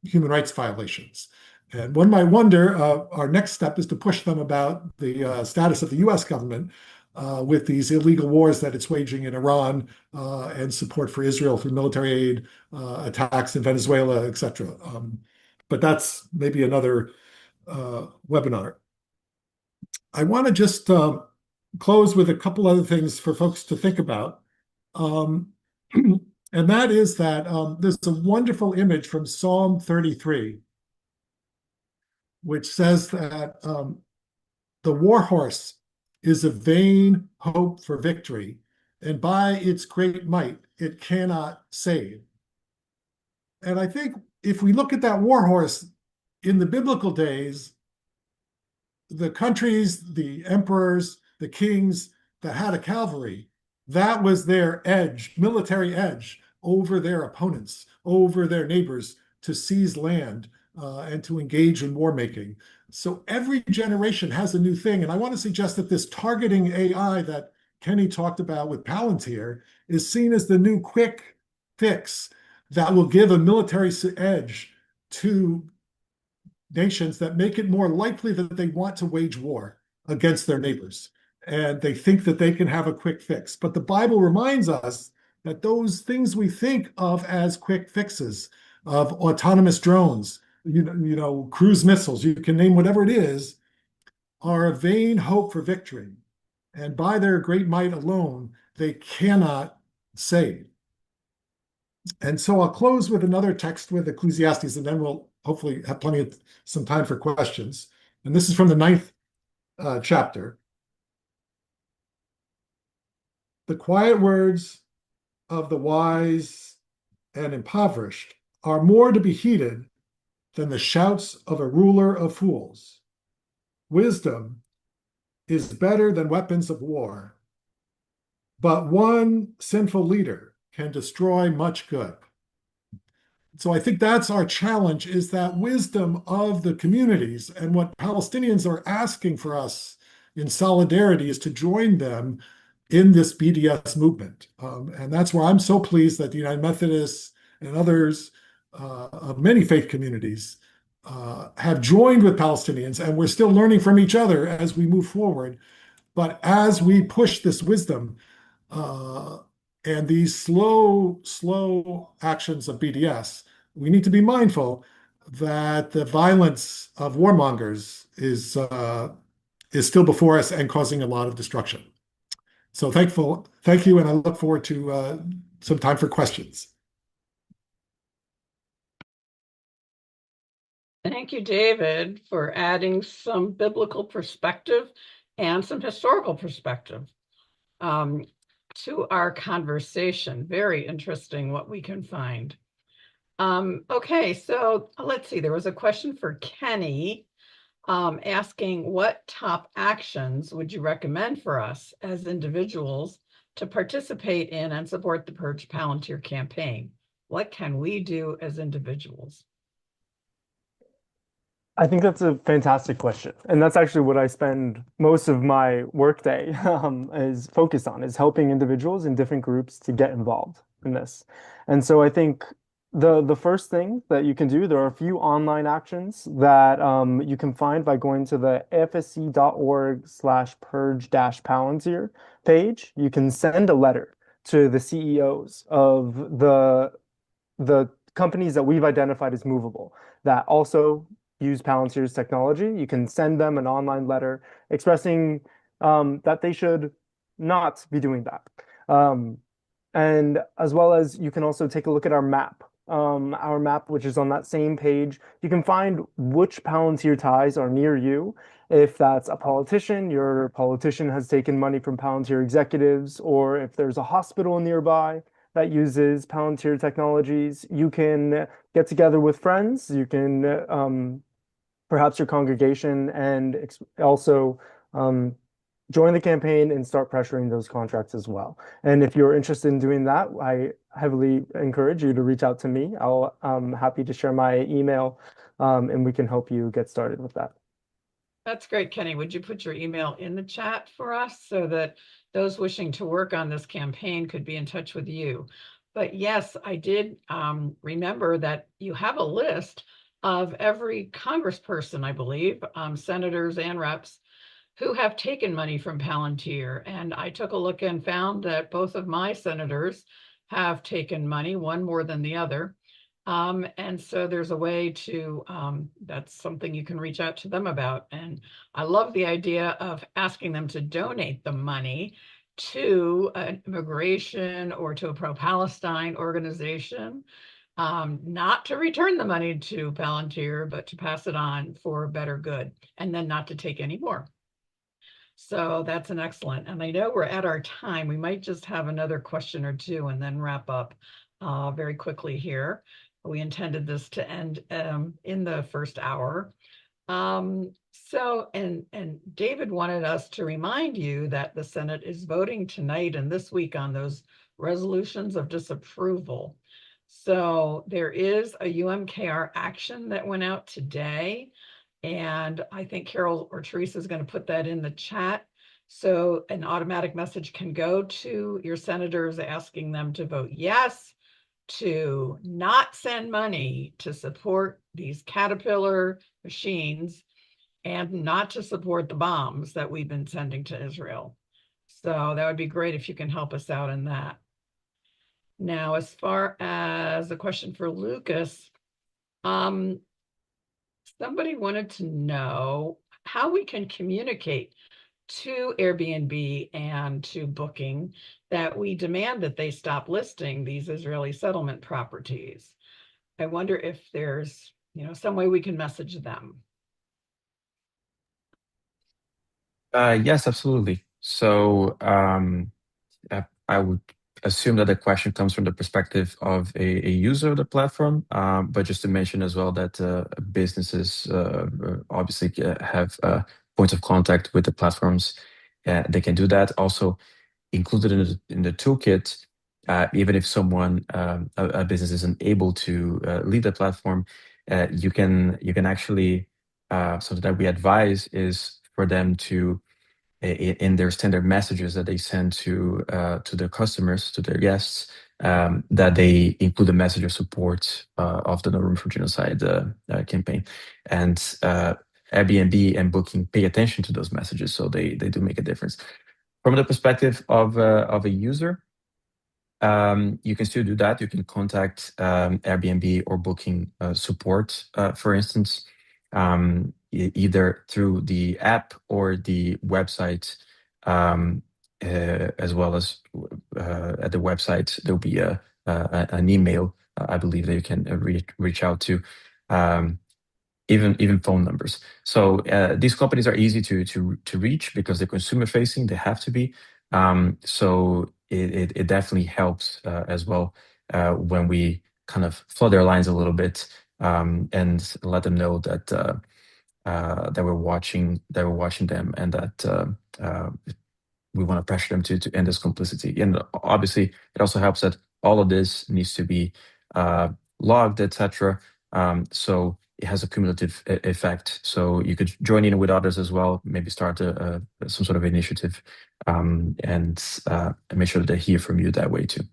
human rights violations. And one might wonder, our next step is to push them about the status of the US government with these illegal wars that it's waging in Iran and support for Israel through military aid, attacks in Venezuela, etc. But that's maybe another webinar. I want to just close with a couple other things for folks to think about. And that is that there's a wonderful image from Psalm 33, which says that the war horse is a vain hope for victory, and by its great might, it cannot save. And I think if we look at that war horse in the biblical days, the countries, the emperors, the kings that had a cavalry, that was their edge, military edge over their opponents, over their neighbors, to seize land and to engage in war making. So every generation has a new thing. And I want to suggest that this targeting AI that Kenny talked about with Palantir is seen as the new quick fix that will give a military edge to nations that make it more likely that they want to wage war against their neighbors. And they think that they can have a quick fix. But the Bible reminds us that those things we think of as quick fixes, of autonomous drones, cruise missiles, you can name whatever it is, are a vain hope for victory. And by their great might alone, they cannot save. And so I'll close with another text with Ecclesiastes, and then we'll hopefully have some time for questions. And this is from the 9th chapter. The quiet words of the wise and impoverished are more to be heeded than the shouts of a ruler of fools. Wisdom is better than weapons of war, but one sinful leader can destroy much good. So I think that's our challenge, is that wisdom of the communities. And what Palestinians are asking for us in solidarity is to join them in this BDS movement. And that's why I'm so pleased that the United Methodists and others of many faith communities have joined with Palestinians, and we're still learning from each other as we move forward. But as we push this wisdom and these slow actions of BDS, we need to be mindful that the violence of warmongers is still before us and causing a lot of destruction. So thank you, and I look forward to some time for questions. Thank you, David, for adding some biblical perspective and some historical perspective to our conversation. Very interesting what we can find. Okay, so let's see. There was a question for Kenny asking, what top actions would you recommend for us as individuals to participate in and support the Purge Palantir campaign? What can we do as individuals? I think that's a fantastic question. And that's actually what I spend most of my workday is focused on, is helping individuals in different groups to get involved in this. And so I think the first thing that you can do, there are a few online actions that you can find by going to the afsc.org/purge-Palantir page. You can send a letter to the CEOs of the companies that we've identified as movable that also use Palantir's technology. You can send them an online letter expressing that they should not be doing that. And as well as you can also take a look at our map, which is on that same page. You can find which Palantir ties are near you. If that's a politician, your politician has taken money from Palantir executives, or if there's a hospital nearby that uses Palantir technologies, you can get together with friends. You can perhaps your congregation and also join the campaign and start pressuring those contracts as well. And if you're interested in doing that, I heavily encourage you to reach out to me. I'm happy to share my email and we can help you get started with that. That's great, Kenny. Would you put your email in the chat for us so that those wishing to work on this campaign could be in touch with you? But yes, I did remember that you have a list of every congressperson, I believe, senators and reps who have taken money from Palantir. And I took a look and found that both of my senators have taken money, one more than the other. And so there's a way to, that's something you can reach out to them about. And I love the idea of asking them to donate the money to an immigration or to a pro-Palestine organization, not to return the money to Palantir, but to pass it on for better good, and then not to take any more. So that's an excellent, and I know we're at our time. We might just have another question or two and then wrap up very quickly here. We intended this to end in the first hour. And David wanted us to remind you that the Senate is voting tonight and this week on those resolutions of disapproval. So there is a UMKR action that went out today. And I think Carol or Teresa is going to put that in the chat. So an automatic message can go to your senators asking them to vote yes, to not send money to support these Caterpillar machines, and not to support the bombs that we've been sending to Israel. So that would be great if you can help us out in that. Now, as far as the question for Lucas, somebody wanted to know how we can communicate to Airbnb and to Booking that we demand that they stop listing these Israeli settlement properties. I wonder if there's, some way we can message them. Yes, absolutely. So I would assume that the question comes from the perspective of a user of the platform, but just to mention as well that businesses obviously have points of contact with the platforms. They can do that. Also included in the toolkit, even if someone, a business isn't able to leave the platform, you can actually, something that we advise is for them to in their standard messages that they send to their customers, to their guests, that they include a message of support of the No Room for Genocide campaign. And Airbnb and Booking pay attention to those messages, so they do make a difference. From the perspective of a user, you can still do that. You can contact Airbnb or Booking support, for instance, either through the app or the website, as well as at the website there'll be an email, I believe, that you can reach out to, even phone numbers. So these companies are easy to reach because they're consumer facing. They have to be. So it definitely helps as well when we kind of flood their lines a little bit, and let them know that that we're watching them, and that we want to pressure them to end this complicity. And obviously, it also helps that all of this needs to be logged, etc. So it has a cumulative effect. So you could join in with others as well, maybe start some sort of initiative, and make sure that they hear from you that way too.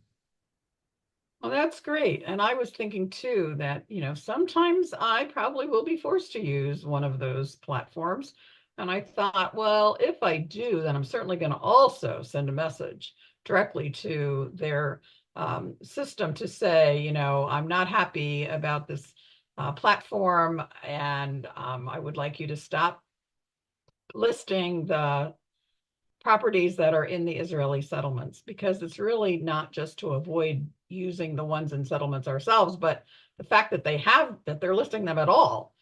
Well, that's great. And I was thinking too that, sometimes I probably will be forced to use one of those platforms. And I thought, well, if I do, then I'm certainly going to also send a message directly to their system to say, I'm not happy about this platform, and I would like you to stop listing the properties that are in the Israeli settlements, because it's really not just to avoid using the ones in settlements ourselves, but the fact that they're listing them at all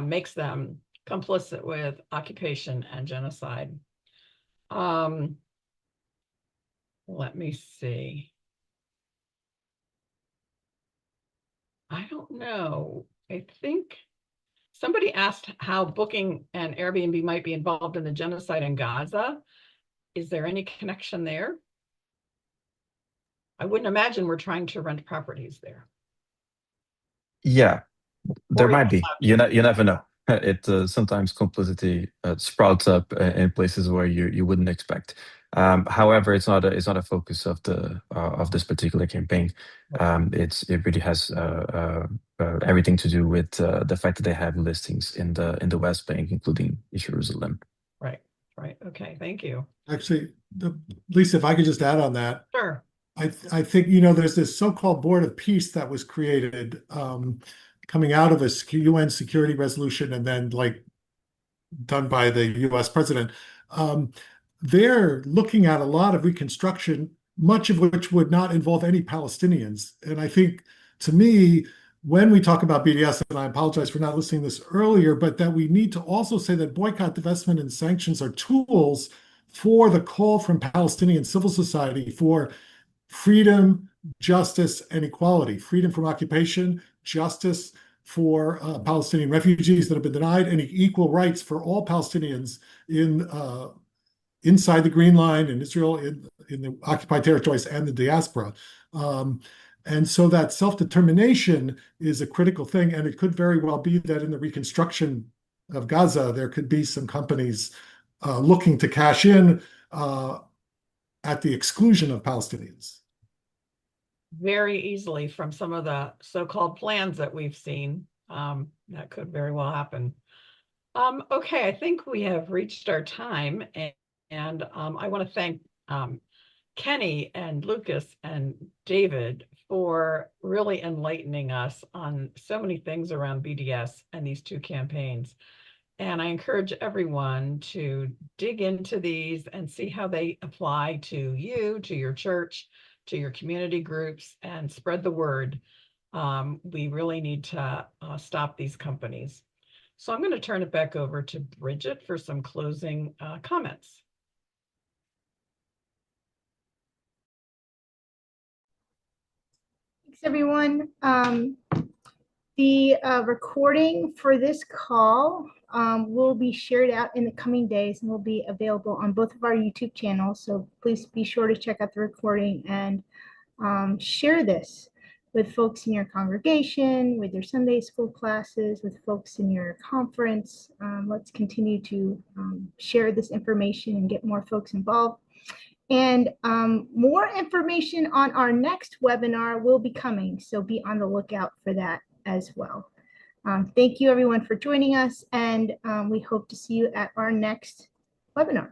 makes them complicit with occupation and genocide. Let me see. I don't know. I think somebody asked how Booking and Airbnb might be involved in the genocide in Gaza. Is there any connection there? I wouldn't imagine we're trying to rent properties there. Yeah, there Or might be. You never know. It sometimes complicity sprouts up in places where you wouldn't expect. However, it's not a focus of this particular campaign. It really has everything to do with the fact that they have listings in the West Bank, including Jerusalem. Right. Okay. Thank you. Actually, Lisa, if I could just add on that. Sure. I think, there's this so-called Board of Peace that was created coming out of a UN security resolution and then done by the US president. They're looking at a lot of reconstruction, much of which would not involve any Palestinians. And I think, to me, when we talk about BDS, and I apologize for not listing this earlier, but that we need to also say that boycott, divestment, and sanctions are tools for the call from Palestinian civil society for freedom, justice, and equality. Freedom from occupation, justice for Palestinian refugees that have been denied, and equal rights for all Palestinians inside the Green Line in Israel, in the occupied territories, and the diaspora. And so that self-determination is a critical thing, and it could very well be that in the reconstruction of Gaza, there could be some companies looking to cash in at the exclusion of Palestinians. Very easily from some of the so-called plans that we've seen. That could very well happen. Okay, I think we have reached our time, and I want to thank Kenny and Lucas and David for really enlightening us on so many things around BDS and these two campaigns. And I encourage everyone to dig into these and see how they apply to you, to your church, to your community groups, and spread the word. We really need to stop these companies. So I'm going to turn it back over to Bridget for some closing comments. Thanks, everyone. The recording for this call will be shared out in the coming days and will be available on both of our YouTube channels. So please be sure to check out the recording and share this with folks in your congregation, with your Sunday school classes, with folks in your conference. Let's continue to share this information and get more folks involved. And more information on our next webinar will be coming, so be on the lookout for that as well. Thank you everyone for joining us, and we hope to see you at our next webinar.